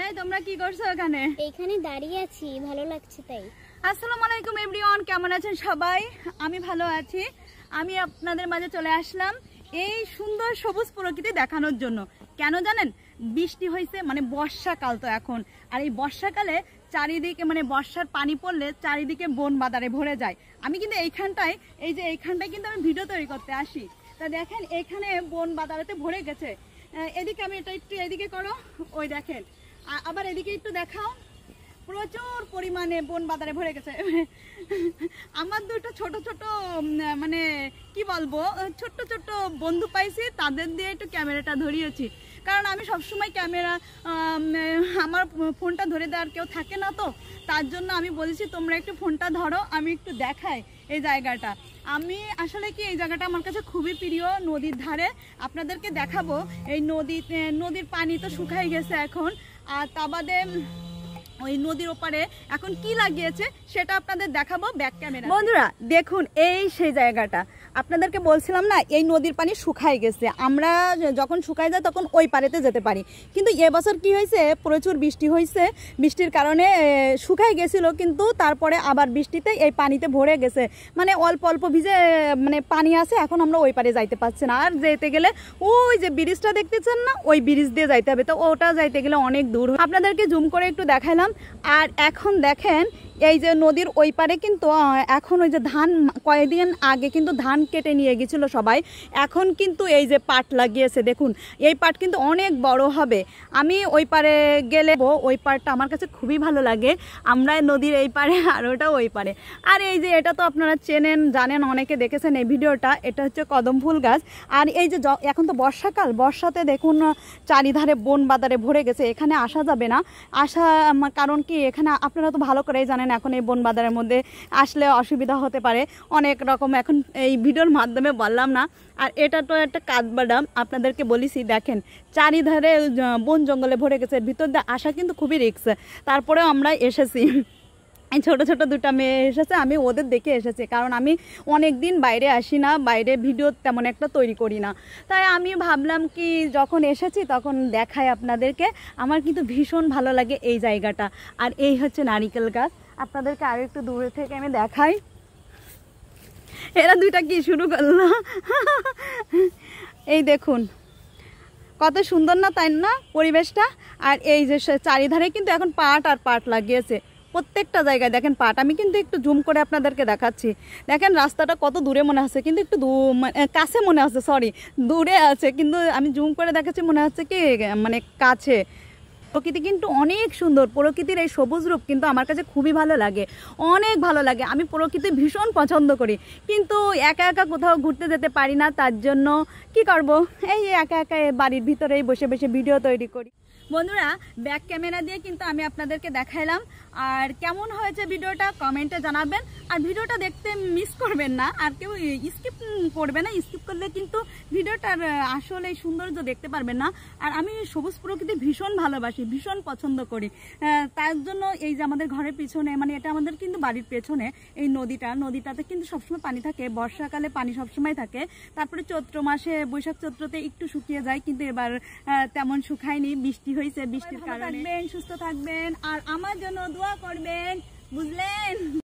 এই তোমরা কি করছো এখানে? এইখানে দাঁড়িয়ে আছি, ভালো লাগছে তাই। আসসালামু আলাইকুম এভরিওয়ান, কেমন আছেন সবাই? আমি ভালো আছি। আমি আপনাদের মাঝে চলে আসলাম এই সুন্দর সবুজ প্রকৃতি দেখানোর জন্য। কেন জানেন? বৃষ্টি হয়েছে, মানে বর্ষাকাল তো এখন। আর এই বর্ষাকালে চারিদিকে মানে বর্ষার পানি পড়লে চারিদিকে বন বাদারে ভরে যায়। আমি কিন্তু এইখানটায় কিন্তু আমি ভিডিও তৈরি করতে আসি। তা দেখেন এখানে বন বাদারেতে ভরে গেছে। এদিকে আমি এটা একটু এদিকে করো, ওই দেখেন। আবার এদিকে একটু দেখাও, প্রচুর পরিমাণে বন বাদারে ভরে গেছে। আমার দুটো ছোট ছোট মানে কি বলবো, ছোট্ট ছোট্ট বন্ধু পাইছি, তাদের দিয়ে একটু ক্যামেরাটা ধরিয়েছি। কারণ আমি সবসময় ক্যামেরা আমার ফোনটা ধরে দেওয়ার কেউ থাকে না, তো তার জন্য আমি বলেছি তোমরা একটু ফোনটা ধরো, আমি একটু দেখাই এই জায়গাটা। আমি আসলে কি এই জায়গাটা আমার কাছে খুবই প্রিয়, নদীর ধারে। আপনাদেরকে দেখাবো এই নদীর পানি তো শুকাই গেছে এখন, আর তা বাদে ওই নদীর ওপারে এখন কি লাগিয়েছে সেটা আপনাদের দেখাবো ব্যাক ক্যামেরা। বন্ধুরা দেখুন, এই সেই জায়গাটা আপনাদেরকে বলছিলাম না, এই নদীর পানি শুকাই গেছে। আমরা যখন শুকাই যায় তখন ওই পারেতে যেতে পারি, কিন্তু এবছর কি হয়েছে, প্রচুর বৃষ্টি হয়েছে, বৃষ্টির কারণে শুকাই গেছিল, কিন্তু তারপরে আবার বৃষ্টিতে এই পানিতে ভরে গেছে। মানে অল্প অল্প ভিজে মানে পানি আছে, এখন আমরা ওই পারে যাইতে পারছি না। আর যেতে গেলে ওই যে ব্রিজটা দেখতেছেন না, ওই ব্রিজ দিয়ে যাইতে হবে, তো ওটা যাইতে গেলে অনেক দূর। আপনাদেরকে জুম করে একটু দেখাইলাম। আর এখন দেখেন এই যে নদীর ওই পারে কিন্তু এখন ওই যে ধান, কয়েকদিন আগে কিন্তু ধান কেটে নিয়ে গেছিলো সবাই, এখন কিন্তু এই যে পাট লাগিয়েছে। দেখুন এই পাট কিন্তু অনেক বড় হবে। আমি ওই পারে গেলে ওই পাটটা আমার কাছে খুবই ভালো লাগে। আমরা নদীর এই পারে আর ওটা ওই পারে। আর এই যে এটা তো আপনারা চেনেন, জানেন, অনেকে দেখেছেন এই ভিডিওটা, এটা হচ্ছে কদম ফুল গাছ। আর এই যে এখন তো বর্ষাকাল, বর্ষাতে দেখুন চারিধারে বন বাদারে ভরে গেছে, এখানে আসা যাবে না। কারণ কি, এখানে আপনারা তো ভালো করেই জানেন এখন এই বন বাদারের মধ্যে আসলে অসুবিধা হতে পারে অনেক রকম, এখন এই ভিডিওর মাধ্যমে বললাম না। আর এটা তো একটা কাঠবাদাম, আপনাদেরকে বলেছি, দেখেন চারিধারে বন জঙ্গলে ভরে গেছে, ভিতর দিয়ে আসা কিন্তু খুবই রিস্ক। তারপরেও আমরা এসেছি। এই ছোটো ছোটো দুটা মেয়ে এসেছে, আমি ওদের দেখে এসেছি, কারণ আমি অনেক দিন বাইরে আসি না, বাইরে ভিডিও তেমন একটা তৈরি করি না। তাই আমি ভাবলাম কি যখন এসেছি তখন দেখাই আপনাদেরকে। আমার কিন্তু ভীষণ ভালো লাগে এই জায়গাটা। আর এই হচ্ছে নারিকেল গাছ, আপনাদেরকে আরও একটু দূরে থেকে আমি দেখাই। এরা দুইটা কি শুরু করলো। এই দেখুন কত সুন্দর না, তাই না পরিবেশটা? আর এই যে চারিধারে কিন্তু এখন পাট আর পাট লাগিয়েছে, প্রত্যেকটা জায়গায় দেখেন পাট। আমি কিন্তু একটু জুম করে আপনাদেরকে দেখাচ্ছি। দেখেন রাস্তাটা কত দূরে মনে হচ্ছে, কিন্তু একটু কাছে মনে হচ্ছে, সরি দূরে আছে, কিন্তু আমি জুম করে দেখাচ্ছি মনে হচ্ছে কি মানে কাছে। প্রকৃতি কিন্তু অনেক সুন্দর, প্রকৃতির এই সবুজ রূপ কিন্তু আমার কাছে খুবই ভালো লাগে, অনেক ভালো লাগে। আমি প্রকৃতি ভীষণ পছন্দ করি, কিন্তু একা একা কোথাও ঘুরতে যেতে পারি না, তার জন্য কি করব, এই একা একা বাড়ির ভিতরেই বসে বসে ভিডিও তৈরি করি। বন্ধুরা ব্যাক ক্যামেরা দিয়ে কিন্তু আমি আপনাদেরকে দেখাইলাম। আর কেমন হয়েছে ভিডিওটা কমেন্টে জানাবেন। আর ভিডিওটা দেখতে মিস করবেন না, আর কেউ স্কিপ করবে না, স্কিপ করলে কিন্তু ভিডিওটার আসলে সৌন্দর্য দেখতে পারবেন না। আর আমি সবুজ প্রকৃতি ভীষণ ভালোবাসি, ভীষণ পছন্দ করি। তার জন্য এই যে আমাদের ঘরের পিছনে, মানে এটা আমাদের কিন্তু বাড়ির পেছনে এই নদীটাতে কিন্তু সবসময় পানি থাকে, বর্ষাকালে পানি সবসময় থাকে। তারপরে চৈত্র মাসে, বৈশাখ চৈত্রতে একটু শুকিয়ে যায়, কিন্তু এবার তেমন শুকায়নি, বৃষ্টি হয়েছে, বৃষ্টির কারণে। সুস্থ থাকবেন আর আমার জন্য দোয়া করবেন, বুঝলেন?